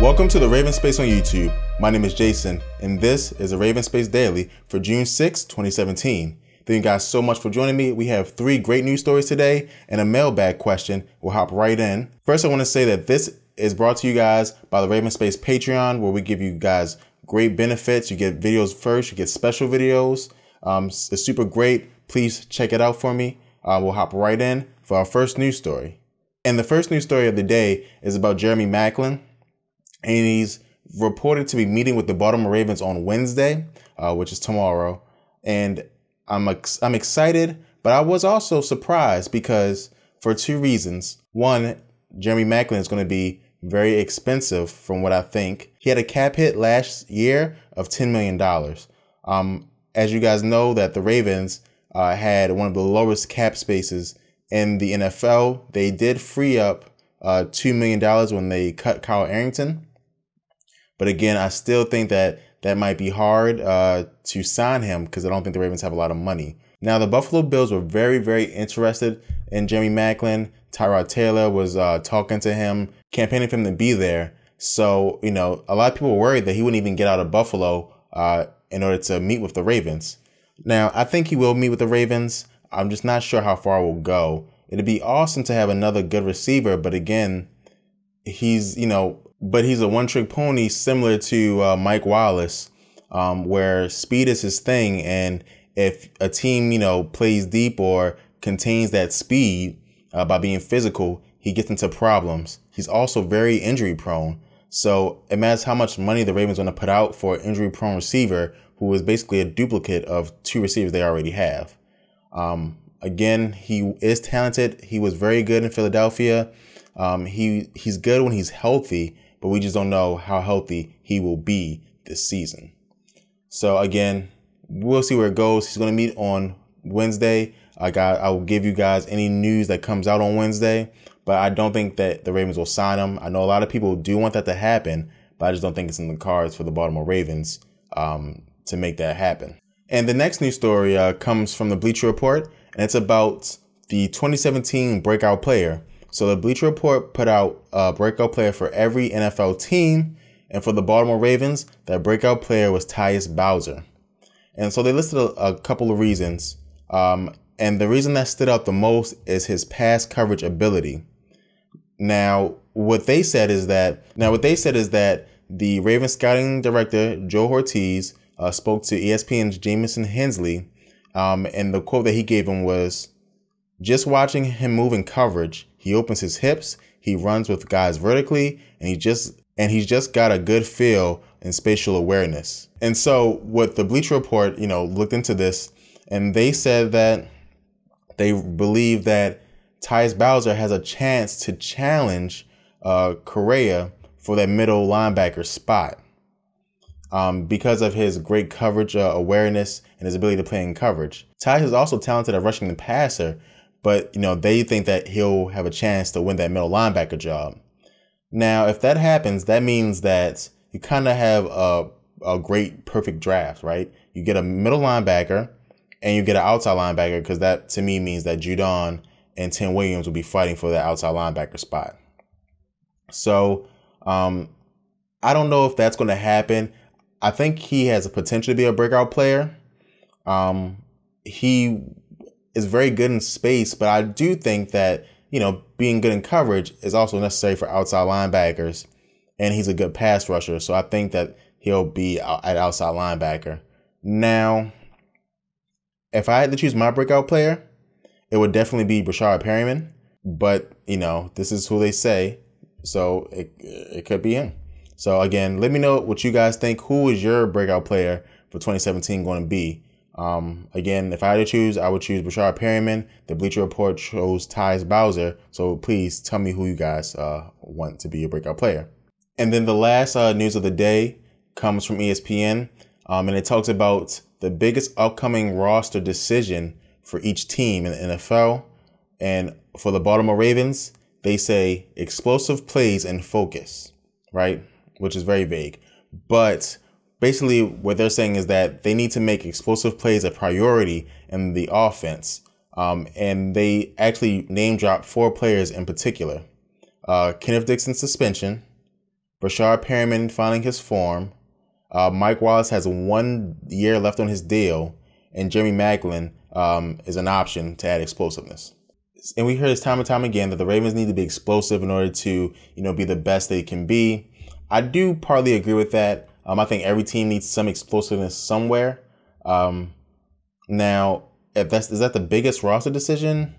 Welcome to the RavensSpace on YouTube. My name is Jason, and this is the RavensSpace Daily for June 6, 2017. Thank you guys so much for joining me. We have 3 great news stories today and a mailbag question. We'll hop right in. First, I want to say that this is brought to you guys by the RavensSpace Patreon, where we give you guys great benefits. You get videos first, you get special videos. It's super great. Please check it out for me. We'll hop right in for our first news story. And the first news story of the day is about Jeremy Maclin. And he's reported to be meeting with the Baltimore Ravens on Wednesday, which is tomorrow. And I'm excited, but I was also surprised because for 2 reasons. One, Jeremy Maclin is going to be very expensive from what I think. He had a cap hit last year of $10 million. As you guys know, that the Ravens had one of the lowest cap spaces in the NFL. They did free up $2 million when they cut Kyle Arrington. But again, I still think that might be hard to sign him because I don't think the Ravens have a lot of money. Now, the Buffalo Bills were very, very interested in Jeremy Maclin. Tyrod Taylor was talking to him, campaigning for him to be there. So, you know, a lot of people were worried that he wouldn't even get out of Buffalo in order to meet with the Ravens. Now, I think he will meet with the Ravens. I'm just not sure how far it will go. It'd be awesome to have another good receiver, but again, he's a one-trick pony similar to Mike Wallace, where speed is his thing. And if a team, plays deep or contains that speed by being physical, he gets into problems. He's also very injury prone. So it matters how much money the Ravens want to put out for an injury prone receiver who is basically a duplicate of 2 receivers they already have. Again, he is talented. He was very good in Philadelphia. He's good when he's healthy, but we just don't know how healthy he will be this season. So again, we'll see where it goes. He's going to meet on Wednesday. I will give you guys any news that comes out on Wednesday, but I don't think that the Ravens will sign him. I know a lot of people do want that to happen, but I just don't think it's in the cards for the Baltimore Ravens to make that happen. And the next news story comes from the Bleacher Report, and it's about the 2017 breakout player. So the Bleacher Report put out a breakout player for every NFL team. And for the Baltimore Ravens, that breakout player was Tyus Bowser. And so they listed a couple of reasons. And the reason that stood out the most is his pass coverage ability. Now, what they said is that the Ravens scouting director, Joe Ortiz, spoke to ESPN's Jamison Hensley. And the quote that he gave him was, "Just watching him move in coverage, he opens his hips, he runs with guys vertically, and he's just got a good feel and spatial awareness." And so what the Bleacher Report, looked into this, and they said that they believe that Tyus Bowser has a chance to challenge Correa for that middle linebacker spot because of his great coverage awareness and his ability to play in coverage. Tyus is also talented at rushing the passer, but, they think that he'll have a chance to win that middle linebacker job. Now, if that happens, that means that you kind of have a great, perfect draft, right? You get a middle linebacker and you get an outside linebacker, because that, to me, means that Judon and Tim Williams will be fighting for that outside linebacker spot. So I don't know if that's going to happen. I think he has a potential to be a breakout player. He is very good in space, but I do think that, being good in coverage is also necessary for outside linebackers, and he's a good pass rusher. So I think that he'll be at outside linebacker. Now, if I had to choose my breakout player, it would definitely be Brashard Perryman, but this is who they say, so it could be him. So again, let me know what you guys think. Who is your breakout player for 2017 going to be? Again, if I had to choose, I would choose Brashard Perryman. The Bleacher Report chose Tyus Bowser. So please tell me who you guys want to be your breakout player. And then the last news of the day comes from ESPN, and it talks about the biggest upcoming roster decision for each team in the NFL. And for the Baltimore Ravens, they say explosive plays and focus, right? Which is very vague. But basically, what they're saying is that they need to make explosive plays a priority in the offense. And they actually name dropped 4 players in particular. Kenneth Dixon's suspension, Brashard Perriman finding his form. Mike Wallace has 1 year left on his deal, and Jeremy Maclin is an option to add explosiveness. And we heard this time and time again that the Ravens need to be explosive in order to, be the best they can be. I do partly agree with that. I think every team needs some explosiveness somewhere. Now, is that the biggest roster decision?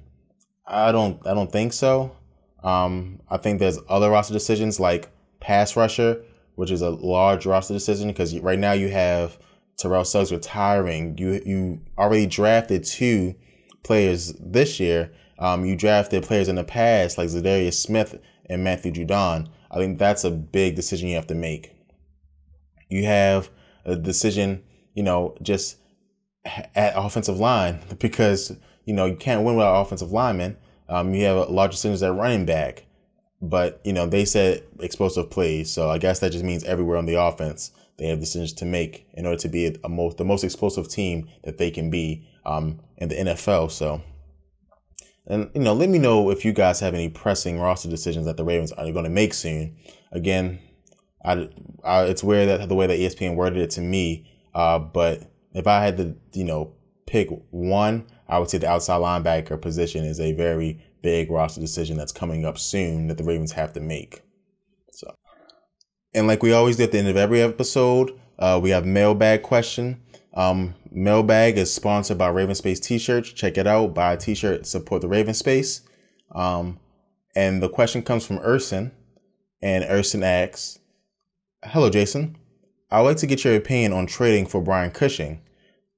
I don't think so. I think there's other roster decisions like pass rusher, which is a large roster decision because right now you have Terrell Suggs retiring. You already drafted 2 players this year. You drafted players in the past like Zadarius Smith and Matthew Judon. I think that's a big decision you have to make. You have a decision, just at offensive line because, you can't win without offensive linemen. You have large decisions at running back, but, they said explosive plays. So I guess that just means everywhere on the offense, they have decisions to make in order to be the most explosive team that they can be in the NFL. So, and, let me know if you guys have any pressing roster decisions that the Ravens are going to make soon. Again, it's weird that the way that ESPN worded it to me, but if I had to, pick one, I would say the outside linebacker position is a very big roster decision that's coming up soon that the Ravens have to make. So, and like we always do at the end of every episode, we have mailbag question. Mailbag is sponsored by RavensSpace t-shirts. Check it out. Buy a t-shirt, support the RavensSpace. And the question comes from Urson, and Urson asks, "Hello, Jason. I would like to get your opinion on trading for Brian Cushing.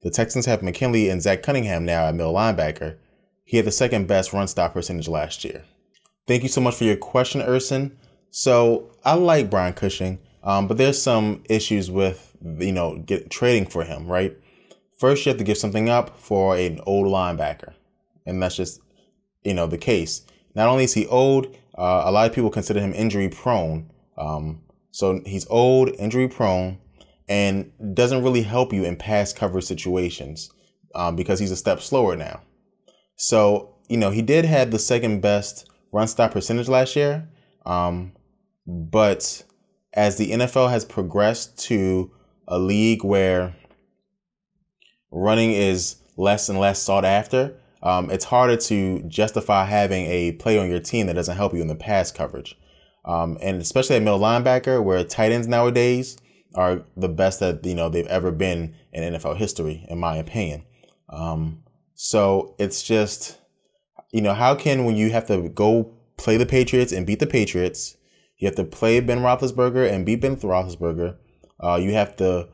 The Texans have McKinley and Zach Cunningham now at middle linebacker. He had the second best run stop percentage last year." Thank you so much for your question, Urson. So I like Brian Cushing, but there's some issues with, trading for him, right? First, you have to give something up for an old linebacker. And that's just, the case. Not only is he old, a lot of people consider him injury prone. So he's old, injury prone, and doesn't really help you in pass coverage situations because he's a step slower now. So, he did have the second best run stop percentage last year. But as the NFL has progressed to a league where running is less and less sought after, it's harder to justify having a player on your team that doesn't help you in the pass coverage. And especially at middle linebacker, where tight ends nowadays are the best that, they've ever been in NFL history, in my opinion. So it's just, how can, when you have to go play the Patriots and beat the Patriots, you have to play Ben Roethlisberger and beat Ben Roethlisberger, you have to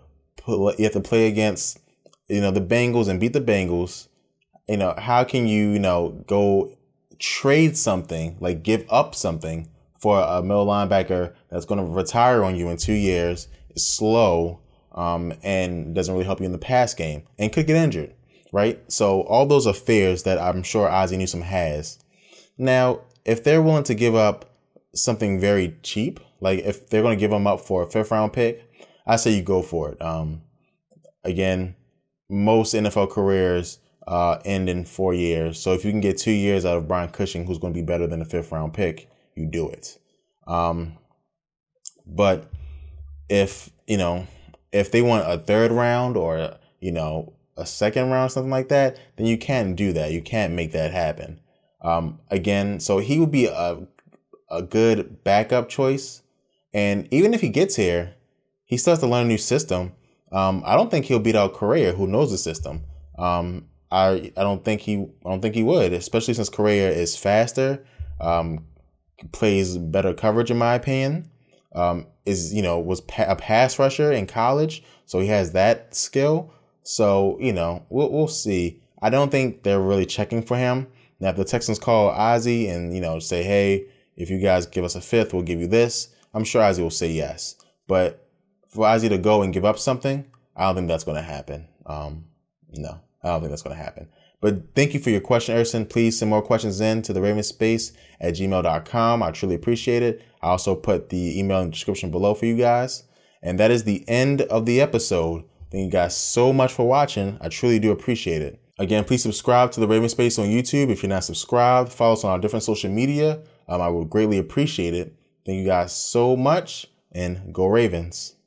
play against, the Bengals and beat the Bengals, how can you, go trade something, like give up something for a middle linebacker that's going to retire on you in 2 years, is slow, and doesn't really help you in the pass game and could get injured, right? So all those are fears that I'm sure Ozzie Newsome has. Now, if they're willing to give up something very cheap, like if they're going to give them up for a 5th round pick, I say you go for it. Again, most NFL careers end in 4 years. So if you can get 2 years out of Brian Cushing, who's going to be better than a 5th round pick, you do it. But if they want a 3rd round or, a 2nd round, something like that, then you can't do that. You can't make that happen. Again, so he would be a good backup choice. And even if he gets here, he still has to learn a new system. I don't think he'll beat out Correa, who knows the system. I don't think he would, especially since Correa is faster, plays better coverage in my opinion. Was a pass rusher in college, so he has that skill. So we'll see. I don't think they're really checking for him. Now, if the Texans call Ozzie and say, "Hey, if you guys give us a 5th, we'll give you this," I'm sure Ozzie will say yes. But for Ozzie to go and give up something, I don't think that's going to happen. No, I don't think that's going to happen. But thank you for your question, Erson. Please send more questions in to TheRavensSpace@gmail.com. I truly appreciate it. I also put the email in the description below for you guys. And that is the end of the episode. Thank you guys so much for watching. I truly do appreciate it. Again, please subscribe to The RavensSpace on YouTube if you're not subscribed. Follow us on our different social media. I would greatly appreciate it. Thank you guys so much. and go Ravens.